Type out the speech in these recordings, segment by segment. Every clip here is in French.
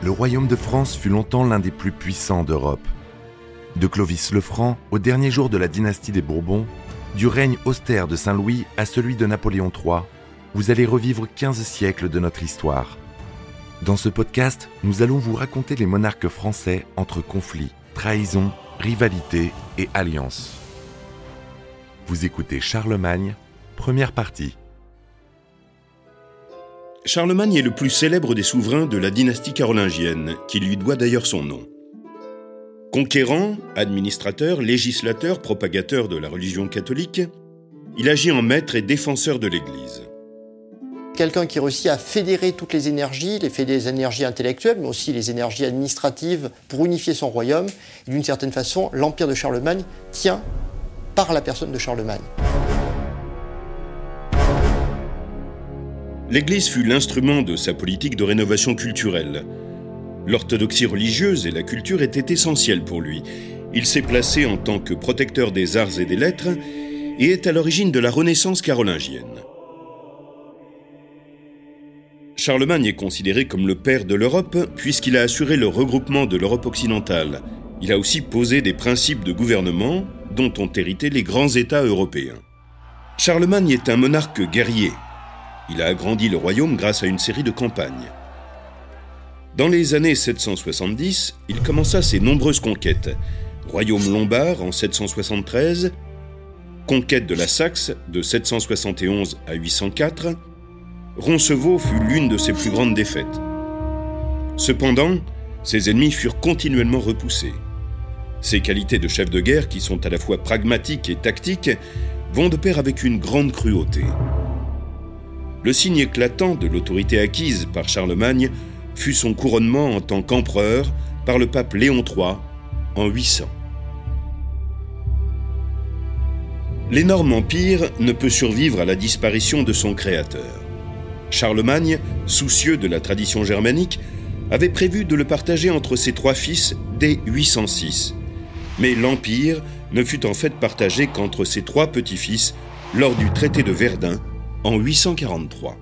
le royaume de France fut longtemps l'un des plus puissants d'Europe. De Clovis le Franc, au dernier jour de la dynastie des Bourbons, du règne austère de Saint-Louis à celui de Napoléon III, vous allez revivre 15 siècles de notre histoire. Dans ce podcast, nous allons vous raconter les monarques français entre conflits, trahisons, rivalités et alliances. Vous écoutez Charlemagne, première partie. Charlemagne est le plus célèbre des souverains de la dynastie carolingienne, qui lui doit d'ailleurs son nom. Conquérant, administrateur, législateur, propagateur de la religion catholique, il agit en maître et défenseur de l'Église. Quelqu'un qui réussit à fédérer toutes les énergies intellectuelles, mais aussi les énergies administratives pour unifier son royaume. Et d'une certaine façon, l'empire de Charlemagne tient par la personne de Charlemagne. L'Église fut l'instrument de sa politique de rénovation culturelle. L'orthodoxie religieuse et la culture étaient essentielles pour lui. Il s'est placé en tant que protecteur des arts et des lettres et est à l'origine de la Renaissance carolingienne. Charlemagne est considéré comme le père de l'Europe puisqu'il a assuré le regroupement de l'Europe occidentale. Il a aussi posé des principes de gouvernement dont ont hérité les grands États européens. Charlemagne est un monarque guerrier. Il a agrandi le royaume grâce à une série de campagnes. Dans les années 770, il commença ses nombreuses conquêtes. Royaume lombard en 773, conquête de la Saxe de 771 à 804, Roncevaux fut l'une de ses plus grandes défaites. Cependant, ses ennemis furent continuellement repoussés. Ses qualités de chef de guerre, qui sont à la fois pragmatiques et tactiques, vont de pair avec une grande cruauté. Le signe éclatant de l'autorité acquise par Charlemagne fut son couronnement en tant qu'empereur par le pape Léon III en 800. L'énorme empire ne peut survivre à la disparition de son créateur. Charlemagne, soucieux de la tradition germanique, avait prévu de le partager entre ses 3 fils dès 806. Mais l'empire ne fut en fait partagé qu'entre ses 3 petits-fils lors du traité de Verdun en 843.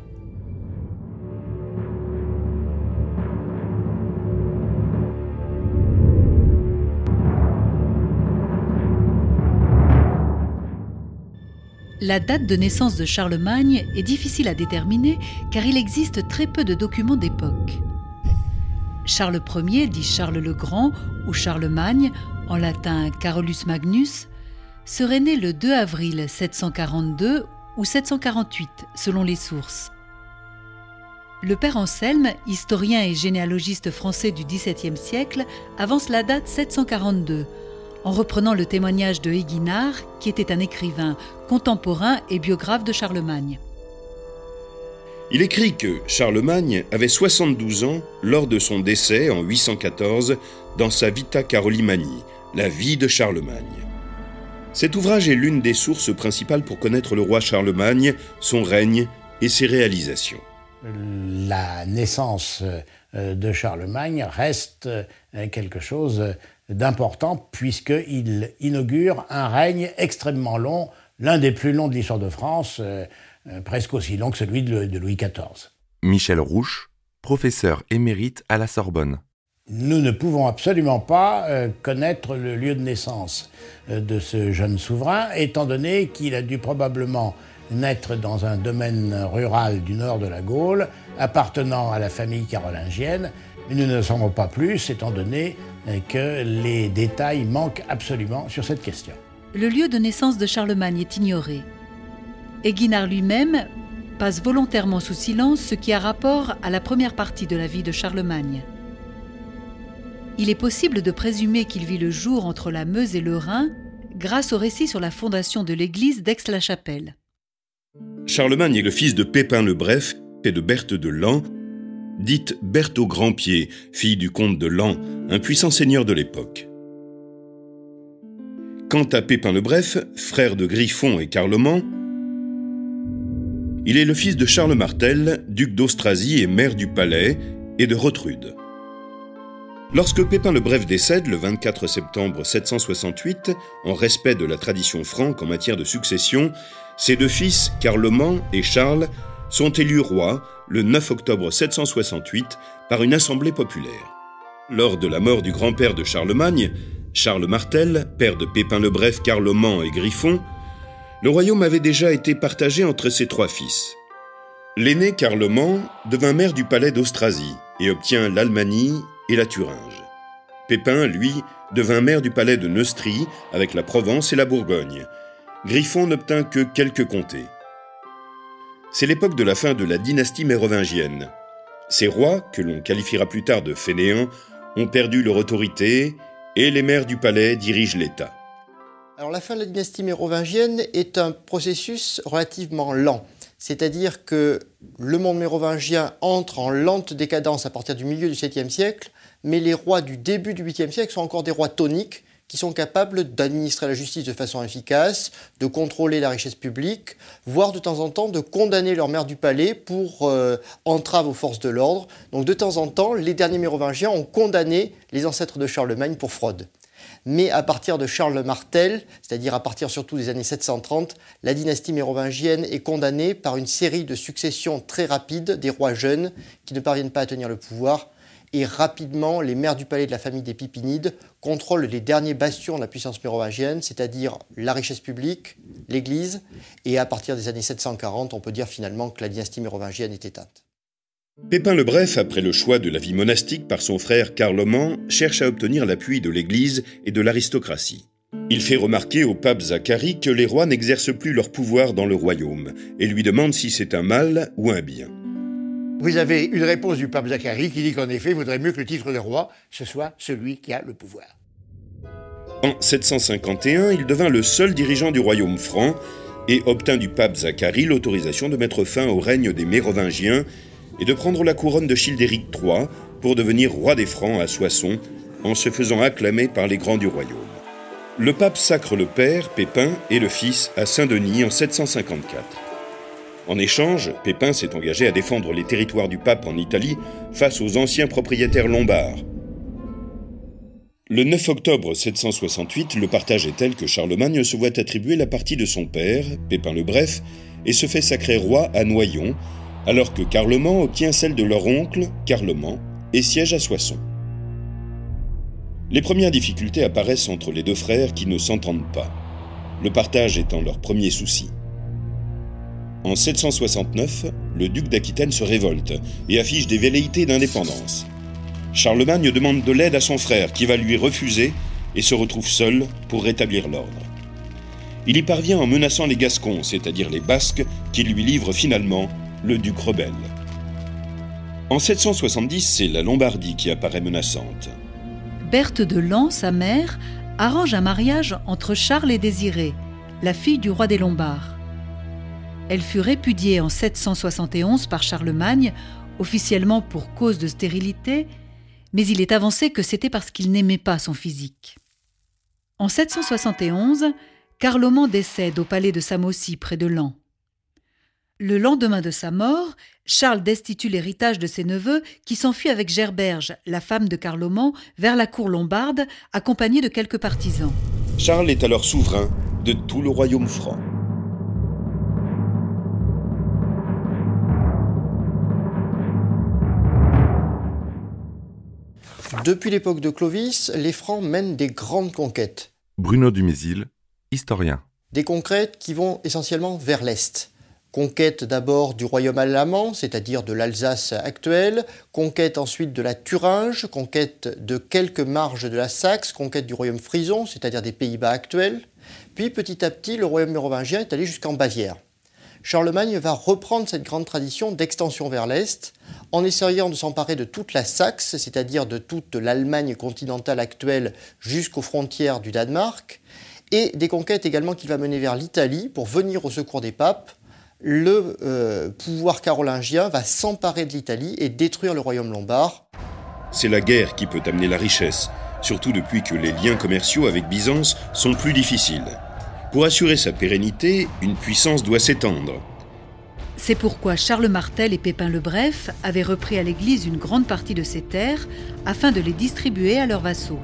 La date de naissance de Charlemagne est difficile à déterminer car il existe très peu de documents d'époque. Charles Ier, dit Charles le Grand ou Charlemagne, en latin Carolus Magnus, serait né le 2 avril 742 ou 748 selon les sources. Le père Anselme, historien et généalogiste français du XVIIe siècle, avance la date 742, en reprenant le témoignage de Eguinard, qui était un écrivain, contemporain et biographe de Charlemagne. Il écrit que Charlemagne avait 72 ans lors de son décès en 814 dans sa Vita Carolimani, la vie de Charlemagne. Cet ouvrage est l'une des sources principales pour connaître le roi Charlemagne, son règne et ses réalisations. La naissance de Charlemagne reste quelque chose d'important puisqu'il inaugure un règne extrêmement long, l'un des plus longs de l'histoire de France, presque aussi long que celui de Louis XIV. Michel Rouche, professeur émérite à la Sorbonne. Nous ne pouvons absolument pas connaître le lieu de naissance de ce jeune souverain, étant donné qu'il a dû probablement naître dans un domaine rural du nord de la Gaule, appartenant à la famille carolingienne, mais nous ne savons pas plus, étant donné que les détails manquent absolument sur cette question. Le lieu de naissance de Charlemagne est ignoré. Eguinard lui-même passe volontairement sous silence ce qui a rapport à la première partie de la vie de Charlemagne. Il est possible de présumer qu'il vit le jour entre la Meuse et le Rhin grâce au récit sur la fondation de l'église d'Aix-la-Chapelle. Charlemagne est le fils de Pépin le Bref et de Berthe de Laon, dite Berthe au Grand-Pied, fille du comte de Laon, un puissant seigneur de l'époque. Quant à Pépin le Bref, frère de Griffon et Carloman, il est le fils de Charles Martel, duc d'Austrasie et maire du Palais, et de Rotrude. Lorsque Pépin le Bref décède le 24 septembre 768, en respect de la tradition franque en matière de succession, ses 2 fils, Carloman et Charles, sont élus rois le 9 octobre 768 par une assemblée populaire. Lors de la mort du grand-père de Charlemagne, Charles Martel, père de Pépin le Bref, Carloman et Griffon, le royaume avait déjà été partagé entre ses 3 fils. L'aîné Carloman devint maire du palais d'Austrasie et obtient l'Almanie et la Thuringe. Pépin, lui, devint maire du palais de Neustrie avec la Provence et la Bourgogne. Griffon n'obtint que quelques comtés. C'est l'époque de la fin de la dynastie mérovingienne. Ces rois, que l'on qualifiera plus tard de fainéants, ont perdu leur autorité et les maires du palais dirigent l'État. Alors la fin de la dynastie mérovingienne est un processus relativement lent. C'est-à-dire que le monde mérovingien entre en lente décadence à partir du milieu du 7e siècle, mais les rois du début du 8e siècle sont encore des rois toniques qui sont capables d'administrer la justice de façon efficace, de contrôler la richesse publique, voire de temps en temps de condamner leur maire du palais pour entrave aux forces de l'ordre. Donc de temps en temps, les derniers mérovingiens ont condamné les ancêtres de Charlemagne pour fraude. Mais à partir de Charles Martel, c'est-à-dire à partir surtout des années 730, la dynastie mérovingienne est condamnée par une série de successions très rapides des rois jeunes qui ne parviennent pas à tenir le pouvoir. Et rapidement, les maires du palais de la famille des Pipinides contrôlent les derniers bastions de la puissance mérovingienne, c'est-à-dire la richesse publique, l'Église. Et à partir des années 740, on peut dire finalement que la dynastie mérovingienne est éteinte. Pépin le Bref, après le choix de la vie monastique par son frère Carloman, cherche à obtenir l'appui de l'Église et de l'aristocratie. Il fait remarquer au pape Zacharie que les rois n'exercent plus leur pouvoir dans le royaume et lui demande si c'est un mal ou un bien. Vous avez une réponse du pape Zacharie qui dit qu'en effet, il vaudrait mieux que le titre de roi, ce soit celui qui a le pouvoir. En 751, il devint le seul dirigeant du royaume franc et obtint du pape Zacharie l'autorisation de mettre fin au règne des Mérovingiens et de prendre la couronne de Childéric III pour devenir roi des Francs à Soissons, en se faisant acclamer par les grands du royaume. Le pape sacre le père, Pépin, et le fils à Saint-Denis en 754. En échange, Pépin s'est engagé à défendre les territoires du pape en Italie face aux anciens propriétaires lombards. Le 9 octobre 768, le partage est tel que Charlemagne se voit attribuer la partie de son père, Pépin le Bref, et se fait sacrer roi à Noyon, alors que Carloman obtient celle de leur oncle, Carloman, et siège à Soissons. Les premières difficultés apparaissent entre les 2 frères qui ne s'entendent pas, le partage étant leur premier souci. En 769, le duc d'Aquitaine se révolte et affiche des velléités d'indépendance. Charlemagne demande de l'aide à son frère qui va lui refuser et se retrouve seul pour rétablir l'ordre. Il y parvient en menaçant les Gascons, c'est-à-dire les Basques, qui lui livrent finalement le duc rebelle. En 770, c'est la Lombardie qui apparaît menaçante. Berthe de Lan, sa mère, arrange un mariage entre Charles et Désirée, la fille du roi des Lombards. Elle fut répudiée en 771 par Charlemagne, officiellement pour cause de stérilité, mais il est avancé que c'était parce qu'il n'aimait pas son physique. En 771, Carloman décède au palais de Samossie près de Laon. Le lendemain de sa mort, Charles destitue l'héritage de ses neveux qui s'enfuient avec Gerberge, la femme de Carloman, vers la cour lombarde, accompagnée de quelques partisans. Charles est alors souverain de tout le royaume franc. Depuis l'époque de Clovis, les Francs mènent des grandes conquêtes. Bruno Dumézil, historien. Des conquêtes qui vont essentiellement vers l'Est. Conquête d'abord du royaume alamand, c'est-à-dire de l'Alsace actuelle, conquête ensuite de la Thuringe, conquête de quelques marges de la Saxe, conquête du royaume frison, c'est-à-dire des Pays-Bas actuels. Puis petit à petit, le royaume mérovingien est allé jusqu'en Bavière. Charlemagne va reprendre cette grande tradition d'extension vers l'Est en essayant de s'emparer de toute la Saxe, c'est-à-dire de toute l'Allemagne continentale actuelle jusqu'aux frontières du Danemark, et des conquêtes également qu'il va mener vers l'Italie pour venir au secours des papes. Le pouvoir carolingien va s'emparer de l'Italie et détruire le royaume lombard. C'est la guerre qui peut amener la richesse, surtout depuis que les liens commerciaux avec Byzance sont plus difficiles. Pour assurer sa pérennité, une puissance doit s'étendre. C'est pourquoi Charles Martel et Pépin le Bref avaient repris à l'Église une grande partie de ces terres afin de les distribuer à leurs vassaux.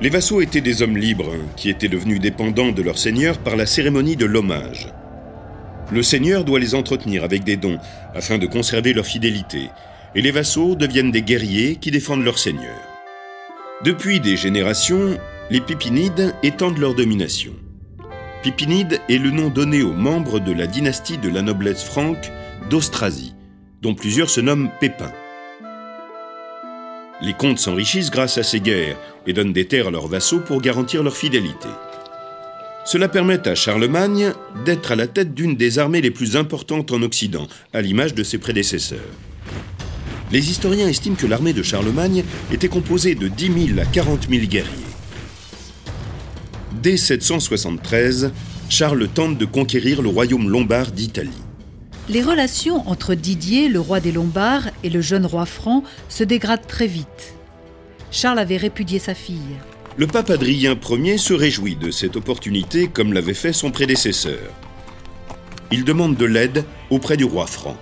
Les vassaux étaient des hommes libres qui étaient devenus dépendants de leur seigneur par la cérémonie de l'hommage. Le seigneur doit les entretenir avec des dons afin de conserver leur fidélité, et les vassaux deviennent des guerriers qui défendent leur seigneur. Depuis des générations, les Pipinides étendent leur domination. Pipinide est le nom donné aux membres de la dynastie de la noblesse franque d'Austrasie, dont plusieurs se nomment Pépin. Les comtes s'enrichissent grâce à ces guerres et donnent des terres à leurs vassaux pour garantir leur fidélité. Cela permet à Charlemagne d'être à la tête d'une des armées les plus importantes en Occident, à l'image de ses prédécesseurs. Les historiens estiment que l'armée de Charlemagne était composée de 10 000 à 40 000 guerriers. Dès 773, Charles tente de conquérir le royaume lombard d'Italie. Les relations entre Didier, le roi des Lombards, et le jeune roi franc se dégradent très vite. Charles avait répudié sa fille. Le pape Adrien Ier se réjouit de cette opportunité comme l'avait fait son prédécesseur. Il demande de l'aide auprès du roi franc.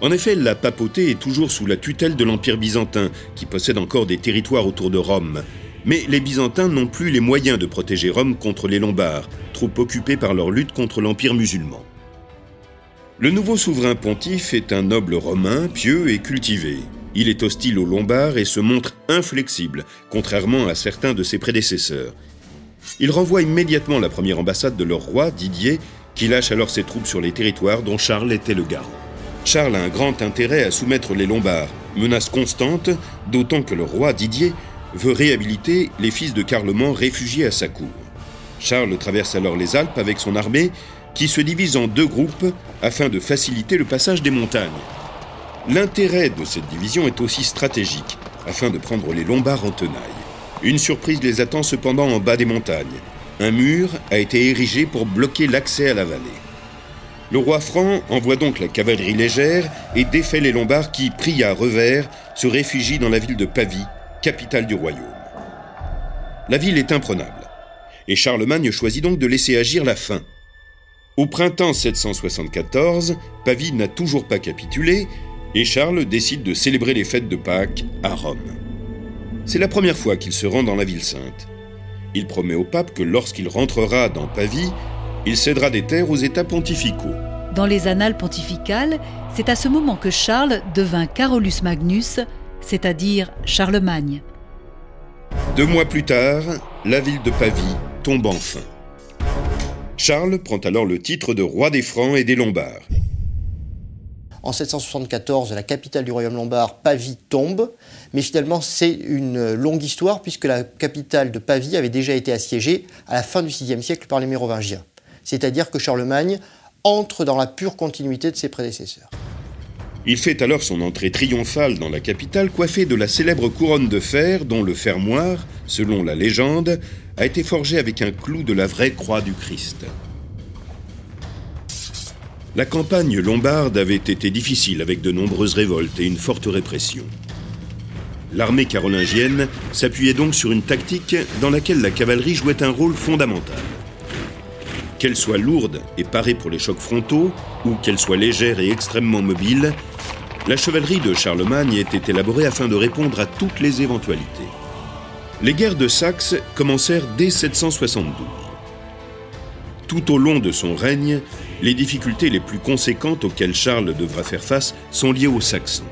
En effet, la papauté est toujours sous la tutelle de l'Empire byzantin, qui possède encore des territoires autour de Rome. Mais les Byzantins n'ont plus les moyens de protéger Rome contre les Lombards, trop occupés par leur lutte contre l'Empire musulman. Le nouveau souverain pontife est un noble romain, pieux et cultivé. Il est hostile aux Lombards et se montre inflexible, contrairement à certains de ses prédécesseurs. Il renvoie immédiatement la première ambassade de leur roi, Didier, qui lâche alors ses troupes sur les territoires dont Charles était le garant. Charles a un grand intérêt à soumettre les Lombards, menace constante, d'autant que le roi Didier veut réhabiliter les fils de Carloman réfugiés à sa cour. Charles traverse alors les Alpes avec son armée, qui se divise en deux groupes afin de faciliter le passage des montagnes. L'intérêt de cette division est aussi stratégique, afin de prendre les Lombards en tenaille. Une surprise les attend cependant en bas des montagnes. Un mur a été érigé pour bloquer l'accès à la vallée. Le roi franc envoie donc la cavalerie légère et défait les Lombards qui, pris à revers, se réfugient dans la ville de Pavie, capitale du royaume. La ville est imprenable, et Charlemagne choisit donc de laisser agir la faim. Au printemps 774, Pavie n'a toujours pas capitulé, et Charles décide de célébrer les fêtes de Pâques à Rome. C'est la première fois qu'il se rend dans la ville sainte. Il promet au pape que lorsqu'il rentrera dans Pavie, il cédera des terres aux États pontificaux. Dans les annales pontificales, c'est à ce moment que Charles devint Carolus Magnus, c'est-à-dire Charlemagne. 2 mois plus tard, la ville de Pavie tombe enfin. Charles prend alors le titre de roi des Francs et des Lombards. En 774, la capitale du royaume lombard, Pavie, tombe, mais finalement c'est une longue histoire puisque la capitale de Pavie avait déjà été assiégée à la fin du VIe siècle par les Mérovingiens. C'est-à-dire que Charlemagne entre dans la pure continuité de ses prédécesseurs. Il fait alors son entrée triomphale dans la capitale, coiffé de la célèbre couronne de fer dont le fermoir, selon la légende, a été forgé avec un clou de la vraie croix du Christ. La campagne lombarde avait été difficile avec de nombreuses révoltes et une forte répression. L'armée carolingienne s'appuyait donc sur une tactique dans laquelle la cavalerie jouait un rôle fondamental. Qu'elle soit lourde et parée pour les chocs frontaux, ou qu'elle soit légère et extrêmement mobile, la chevalerie de Charlemagne était élaborée afin de répondre à toutes les éventualités. Les guerres de Saxe commencèrent dès 772. Tout au long de son règne, les difficultés les plus conséquentes auxquelles Charles devra faire face sont liées aux Saxons.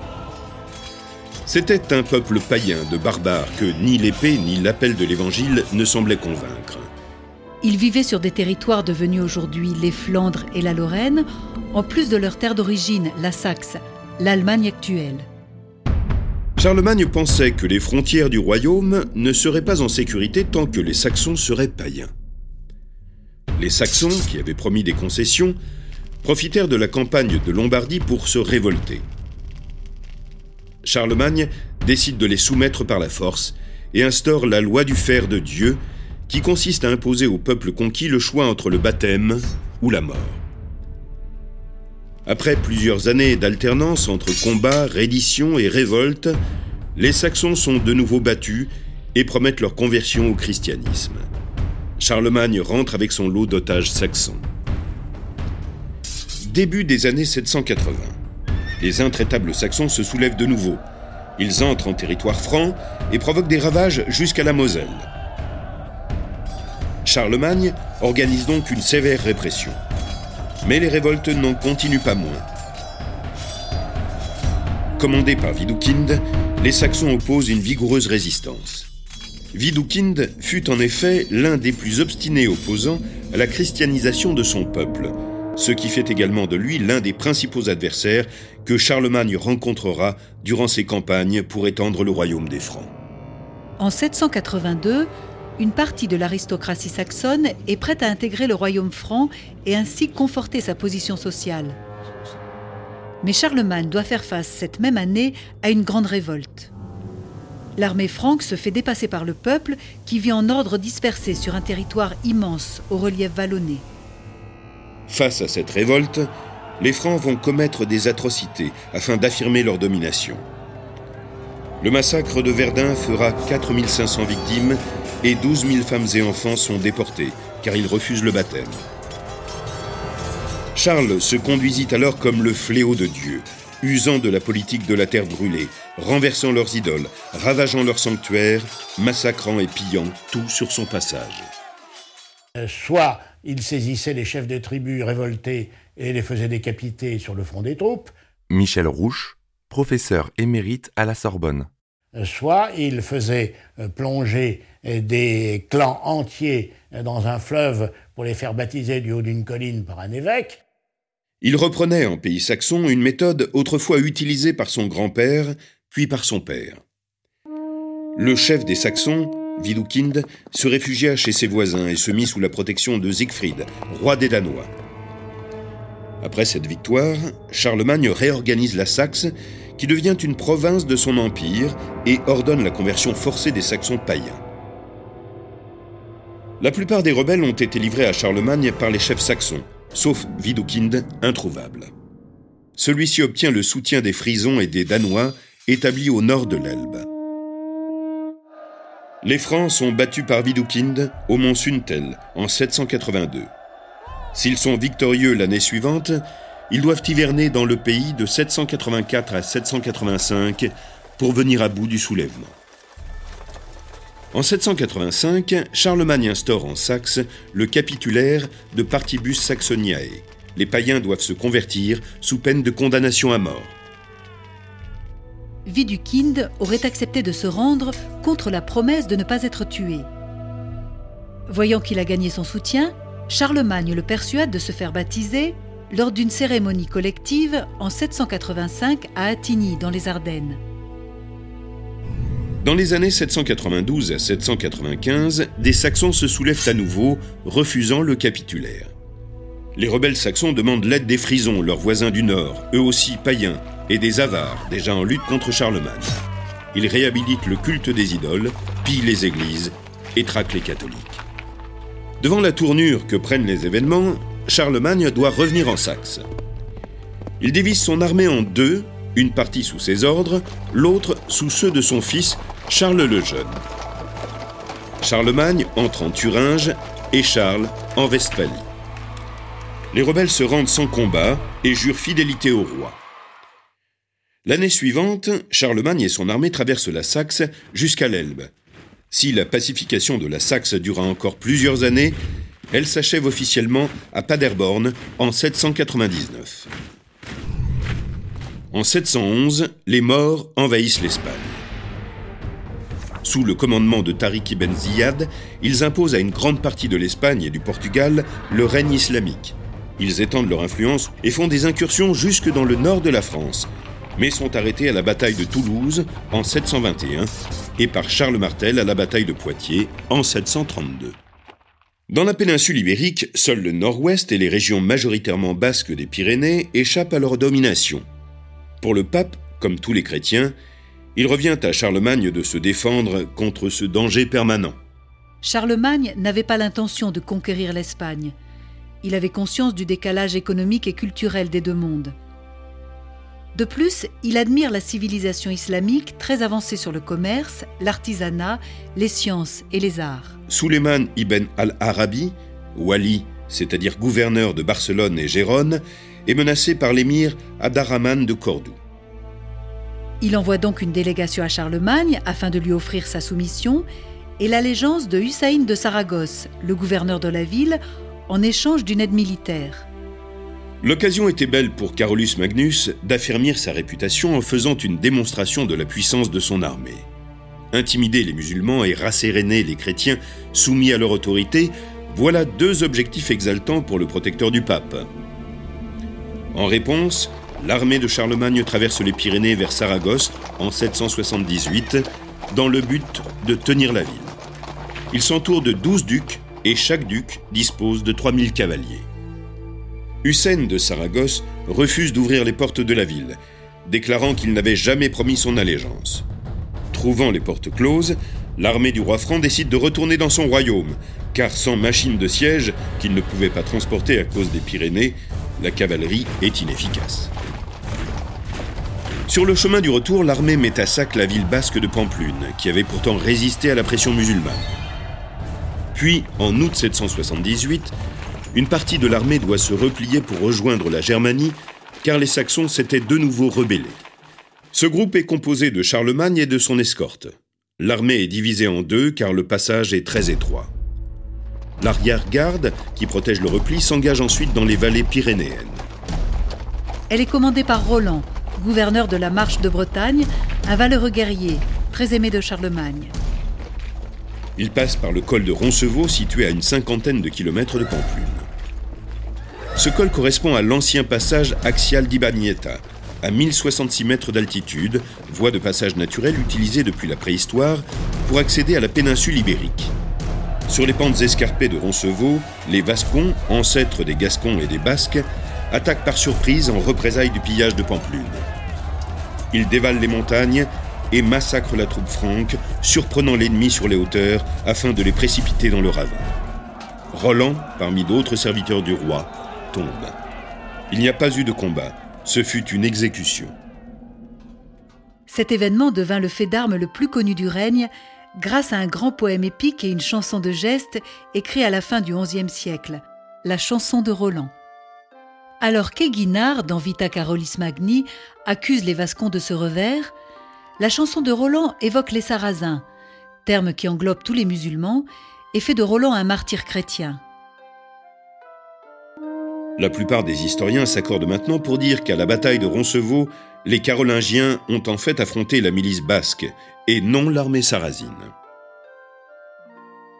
C'était un peuple païen de barbares que ni l'épée ni l'appel de l'Évangile ne semblaient convaincre. Ils vivaient sur des territoires devenus aujourd'hui les Flandres et la Lorraine, en plus de leur terre d'origine, la Saxe, l'Allemagne actuelle. Charlemagne pensait que les frontières du royaume ne seraient pas en sécurité tant que les Saxons seraient païens. Les Saxons, qui avaient promis des concessions, profitèrent de la campagne de Lombardie pour se révolter. Charlemagne décide de les soumettre par la force et instaure la loi du fer de Dieu, qui consiste à imposer au peuple conquis le choix entre le baptême ou la mort. Après plusieurs années d'alternance entre combats, redditions et révoltes, les Saxons sont de nouveau battus et promettent leur conversion au christianisme. Charlemagne rentre avec son lot d'otages saxons. Début des années 780. Les intraitables Saxons se soulèvent de nouveau. Ils entrent en territoire franc et provoquent des ravages jusqu'à la Moselle. Charlemagne organise donc une sévère répression. Mais les révoltes n'en continuent pas moins. Commandés par Widukind, les Saxons opposent une vigoureuse résistance. Widukind fut en effet l'un des plus obstinés opposants à la christianisation de son peuple, ce qui fait également de lui l'un des principaux adversaires que Charlemagne rencontrera durant ses campagnes pour étendre le royaume des Francs. En 782, une partie de l'aristocratie saxonne est prête à intégrer le royaume franc et ainsi conforter sa position sociale. Mais Charlemagne doit faire face cette même année à une grande révolte. L'armée franque se fait dépasser par le peuple qui vit en ordre dispersé sur un territoire immense au relief vallonné. Face à cette révolte, les Francs vont commettre des atrocités afin d'affirmer leur domination. Le massacre de Verdun fera 4500 victimes et 12 000 femmes et enfants sont déportés car ils refusent le baptême. Charles se conduisit alors comme le fléau de Dieu, usant de la politique de la terre brûlée, renversant leurs idoles, ravageant leurs sanctuaires, massacrant et pillant tout sur son passage. Soit il saisissait les chefs de tribus révoltés et les faisait décapiter sur le front des troupes. Michel Rouche, professeur émérite à la Sorbonne. Soit il faisait plonger des clans entiers dans un fleuve pour les faire baptiser du haut d'une colline par un évêque. Il reprenait en pays saxon une méthode autrefois utilisée par son grand-père, puis par son père. Le chef des Saxons, Widukind, se réfugia chez ses voisins et se mit sous la protection de Siegfried, roi des Danois. Après cette victoire, Charlemagne réorganise la Saxe, qui devient une province de son empire et ordonne la conversion forcée des Saxons païens. La plupart des rebelles ont été livrés à Charlemagne par les chefs saxons, sauf Widukind, introuvable. Celui-ci obtient le soutien des Frisons et des Danois, établis au nord de l'Elbe. Les Francs sont battus par Widukind au mont Suntel en 782. S'ils sont victorieux l'année suivante, ils doivent hiverner dans le pays de 784 à 785 pour venir à bout du soulèvement. En 785, Charlemagne instaure en Saxe le capitulaire de Partibus Saxoniae. Les païens doivent se convertir sous peine de condamnation à mort. Widukind aurait accepté de se rendre contre la promesse de ne pas être tué. Voyant qu'il a gagné son soutien, Charlemagne le persuade de se faire baptiser lors d'une cérémonie collective en 785 à Attigny, dans les Ardennes. Dans les années 792 à 795, des Saxons se soulèvent à nouveau, refusant le capitulaire. Les rebelles saxons demandent l'aide des Frisons, leurs voisins du Nord, eux aussi païens, et des Avars, déjà en lutte contre Charlemagne. Ils réhabilitent le culte des idoles, pillent les églises et traquent les catholiques. Devant la tournure que prennent les événements, Charlemagne doit revenir en Saxe. Il divise son armée en deux, une partie sous ses ordres, l'autre sous ceux de son fils, Charles le Jeune. Charlemagne entre en Thuringe et Charles en Westphalie. Les rebelles se rendent sans combat et jurent fidélité au roi. L'année suivante, Charlemagne et son armée traversent la Saxe jusqu'à l'Elbe. Si la pacification de la Saxe dura encore plusieurs années, elle s'achève officiellement à Paderborn en 799. En 711, les Maures envahissent l'Espagne. Sous le commandement de Tariq ibn Ziyad, ils imposent à une grande partie de l'Espagne et du Portugal le règne islamique. Ils étendent leur influence et font des incursions jusque dans le nord de la France, mais sont arrêtés à la bataille de Toulouse en 721 et par Charles Martel à la bataille de Poitiers en 732. Dans la péninsule ibérique, seul le nord-ouest et les régions majoritairement basques des Pyrénées échappent à leur domination. Pour le pape, comme tous les chrétiens, il revient à Charlemagne de se défendre contre ce danger permanent. Charlemagne n'avait pas l'intention de conquérir l'Espagne. Il avait conscience du décalage économique et culturel des deux mondes. De plus, il admire la civilisation islamique très avancée sur le commerce, l'artisanat, les sciences et les arts. Sulayman ibn al-Arabi, wali, c'est-à-dire gouverneur de Barcelone et Gérone, est menacé par l'émir Abdarrahman de Cordoue. Il envoie donc une délégation à Charlemagne afin de lui offrir sa soumission et l'allégeance de Hussein de Saragosse, le gouverneur de la ville, en échange d'une aide militaire. L'occasion était belle pour Carolus Magnus d'affermir sa réputation en faisant une démonstration de la puissance de son armée. Intimider les musulmans et rasséréner les chrétiens soumis à leur autorité, voilà deux objectifs exaltants pour le protecteur du pape. En réponse, l'armée de Charlemagne traverse les Pyrénées vers Saragosse en 778 dans le but de tenir la ville. Il s'entoure de 12 ducs et chaque duc dispose de 3000 cavaliers. Hussène de Saragosse refuse d'ouvrir les portes de la ville, déclarant qu'il n'avait jamais promis son allégeance. Trouvant les portes closes, l'armée du roi franc décide de retourner dans son royaume, car sans machine de siège qu'il ne pouvait pas transporter à cause des Pyrénées, la cavalerie est inefficace. Sur le chemin du retour, l'armée met à sac la ville basque de Pampelune, qui avait pourtant résisté à la pression musulmane. Puis, en août 778, une partie de l'armée doit se replier pour rejoindre la Germanie, car les Saxons s'étaient de nouveau rebellés. Ce groupe est composé de Charlemagne et de son escorte. L'armée est divisée en deux, car le passage est très étroit. L'arrière-garde, qui protège le repli, s'engage ensuite dans les vallées pyrénéennes. Elle est commandée par Roland, gouverneur de la Marche de Bretagne, un valeureux guerrier, très aimé de Charlemagne. Il passe par le col de Roncevaux, situé à une 50aine de kilomètres de Pampelune. Ce col correspond à l'ancien passage axial d'Ibanieta, à 1066 mètres d'altitude, voie de passage naturelle utilisée depuis la préhistoire pour accéder à la péninsule ibérique. Sur les pentes escarpées de Roncevaux, les Vascons, ancêtres des Gascons et des Basques, attaquent par surprise en représailles du pillage de Pampelune. Ils dévalent les montagnes et massacrent la troupe franque, surprenant l'ennemi sur les hauteurs afin de les précipiter dans le ravin. Roland, parmi d'autres serviteurs du roi, tombe. Il n'y a pas eu de combat, ce fut une exécution. Cet événement devint le fait d'armes le plus connu du règne grâce à un grand poème épique et une chanson de geste écrit à la fin du XIe siècle, la chanson de Roland. Alors qu'Eguinard, dans Vita Carolis Magni, accuse les Vascons de ce revers, la chanson de Roland évoque les Sarrasins, terme qui englobe tous les musulmans, et fait de Roland un martyr chrétien. La plupart des historiens s'accordent maintenant pour dire qu'à la bataille de Roncevaux, les Carolingiens ont en fait affronté la milice basque et non l'armée sarrasine.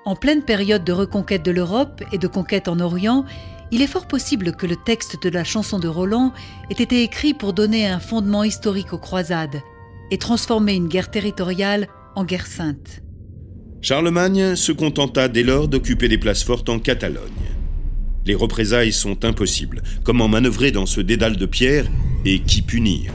En pleine période de reconquête de l'Europe et de conquête en Orient, il est fort possible que le texte de la chanson de Roland ait été écrit pour donner un fondement historique aux croisades et transformer une guerre territoriale en guerre sainte. Charlemagne se contenta dès lors d'occuper des places fortes en Catalogne. Les représailles sont impossibles. Comment manœuvrer dans ce dédale de pierre et qui punir?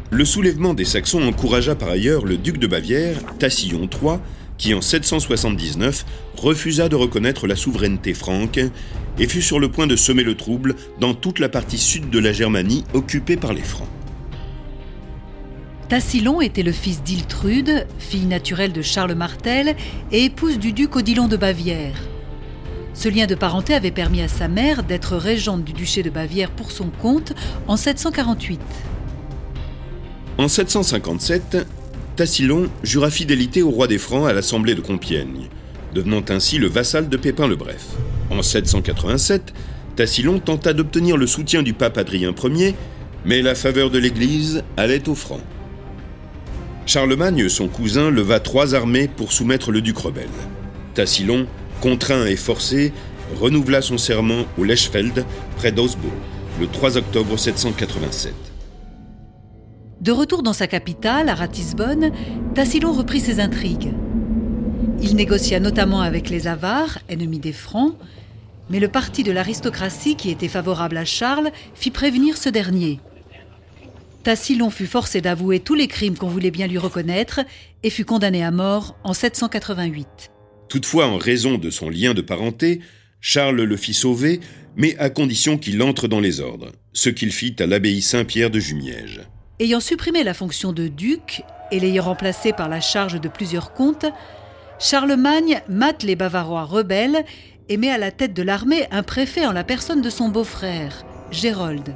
Le soulèvement des Saxons encouragea par ailleurs le duc de Bavière, Tassillon III, qui en 779 refusa de reconnaître la souveraineté franque et fut sur le point de semer le trouble dans toute la partie sud de la Germanie occupée par les Francs. Tassillon était le fils d'Iltrude, fille naturelle de Charles Martel et épouse du duc Odilon de Bavière. Ce lien de parenté avait permis à sa mère d'être régente du duché de Bavière pour son compte en 748. En 757, Tassillon jura fidélité au roi des Francs à l'Assemblée de Compiègne, devenant ainsi le vassal de Pépin le Bref. En 787, Tassillon tenta d'obtenir le soutien du pape Adrien Ier, mais la faveur de l'Église allait aux Francs. Charlemagne, son cousin, leva 3 armées pour soumettre le duc rebelle. Tassillon, contraint et forcé, renouvela son serment au Lechfeld, près d'Augsbourg, le 3 octobre 787. De retour dans sa capitale, à Ratisbonne, Tassillon reprit ses intrigues. Il négocia notamment avec les Avars, ennemis des Francs, mais le parti de l'aristocratie qui était favorable à Charles fit prévenir ce dernier. Tassillon fut forcé d'avouer tous les crimes qu'on voulait bien lui reconnaître et fut condamné à mort en 788. Toutefois, en raison de son lien de parenté, Charles le fit sauver, mais à condition qu'il entre dans les ordres, ce qu'il fit à l'abbaye Saint-Pierre de Jumièges. Ayant supprimé la fonction de duc et l'ayant remplacé par la charge de plusieurs comtes, Charlemagne mate les Bavarois rebelles et met à la tête de l'armée un préfet en la personne de son beau-frère, Gérold.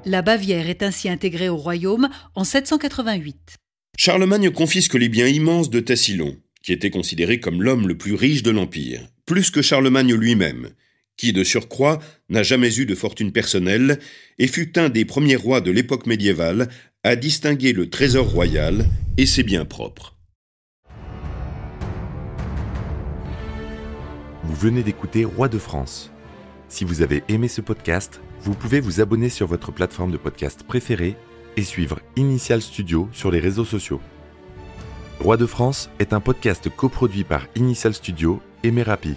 La Bavière est ainsi intégrée au royaume en 788. Charlemagne confisque les biens immenses de Tassillon, qui était considéré comme l'homme le plus riche de l'Empire, plus que Charlemagne lui-même, qui, de surcroît, n'a jamais eu de fortune personnelle et fut un des premiers rois de l'époque médiévale à distinguer le trésor royal et ses biens propres. Vous venez d'écouter Roi de France. Si vous avez aimé ce podcast, vous pouvez vous abonner sur votre plateforme de podcast préférée et suivre Initial Studio sur les réseaux sociaux. Roi de France est un podcast coproduit par Initial Studio et Merapi,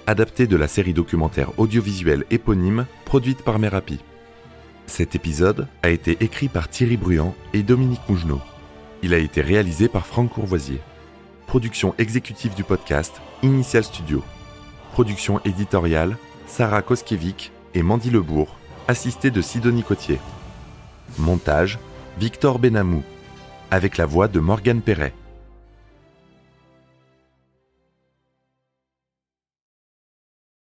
adapté de la série documentaire audiovisuelle éponyme produite par Merapi. Cet épisode a été écrit par Thierry Bruand et Dominique Mougenot. Il a été réalisé par Franck Courvoisier. Production exécutive du podcast, Initial Studio. Production éditoriale, Sarah Koskiewicz et Mandy Lebourg, assistée de Sidonie Cotier. Montage, Victor Benamou, avec la voix de Morgane Perret.